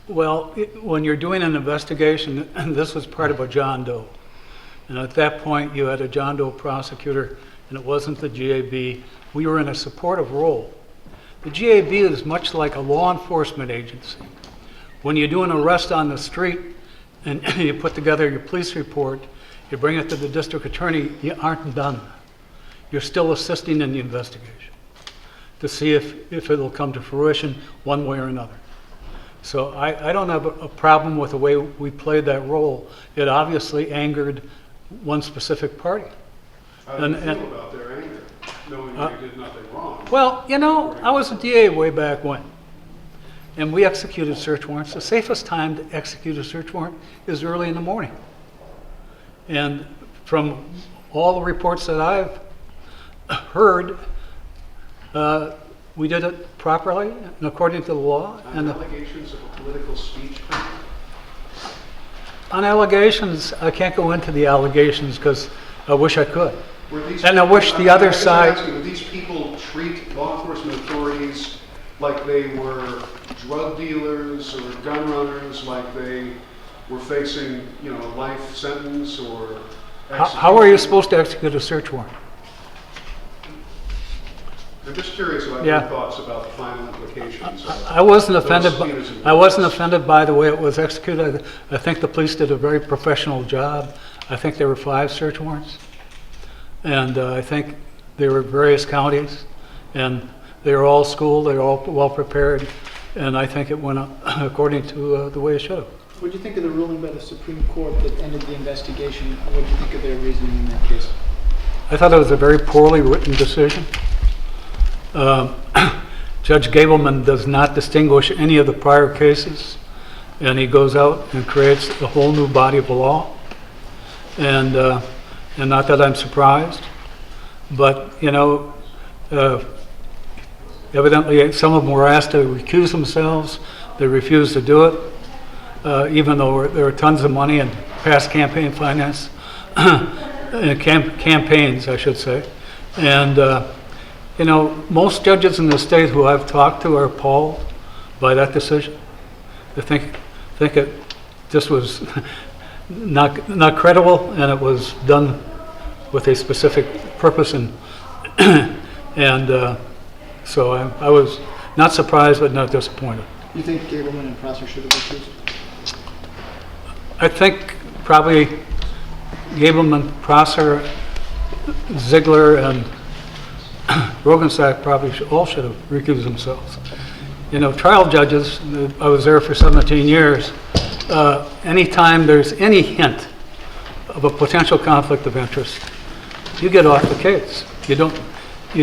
Well, when you're doing an investigation, and this was part of a John Doe, and at that point you had a John Doe prosecutor, and it wasn't the GAB. We were in a supportive role. The GAB is much like a law enforcement agency. When you do an arrest on the street and you put together your police report, you bring it to the district attorney, you aren't done. You're still assisting in the investigation to see if it'll come to fruition one way or another. So I don't have a problem with the way we played that role. It obviously angered one specific party. How do you feel about their anger, knowing they did nothing wrong? Well, you know, I was a DA way back when, and we executed search warrants. The safest time to execute a search warrant is early in the morning. And from all the reports that I've heard, we did it properly and according to the law. On allegations of a political speech crime? On allegations, I can't go into the allegations because I wish I could. And I wish the other side... Would these people treat law enforcement authorities like they were drug dealers or gun runners, like they were facing, you know, a life sentence or... How are you supposed to execute a search warrant? I'm just curious about your thoughts about the final implications. I wasn't offended by the way it was executed. I think the police did a very professional job. I think there were 5 search warrants. And I think they were various counties, and they were all schooled, they were all well prepared, and I think it went according to the way it should have. What do you think of the ruling by the Supreme Court that ended the investigation? What do you think of their reasoning in that case? I thought it was a very poorly written decision. Judge Gableman does not distinguish any of the prior cases, and he goes out and creates a whole new body of law. And not that I'm surprised, but you know, evidently some of them were asked to recuse themselves. They refused to do it, even though there were tons of money in past campaign finance, campaigns, I should say. And you know, most judges in the state who I've talked to are appalled by that decision. They think it just was not credible, and it was done with a specific purpose, and so I was not surprised but not disappointed. You think Gableman and Prosser should have refused? I think probably Gableman, Prosser, Ziegler, and Rogensack probably all should have recused themselves. You know, trial judges, I was there for 17 years, anytime there's any hint of a potential conflict of interest, you get off the case. You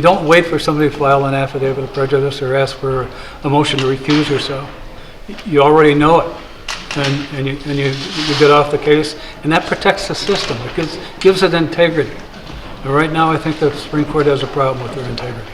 don't wait for somebody to file an affidavit of prejudice or ask for a motion to recuse yourself. You already know it, and you get off the case, and that protects the system. It gives it integrity. And right now, I think the Supreme Court has a problem with their integrity.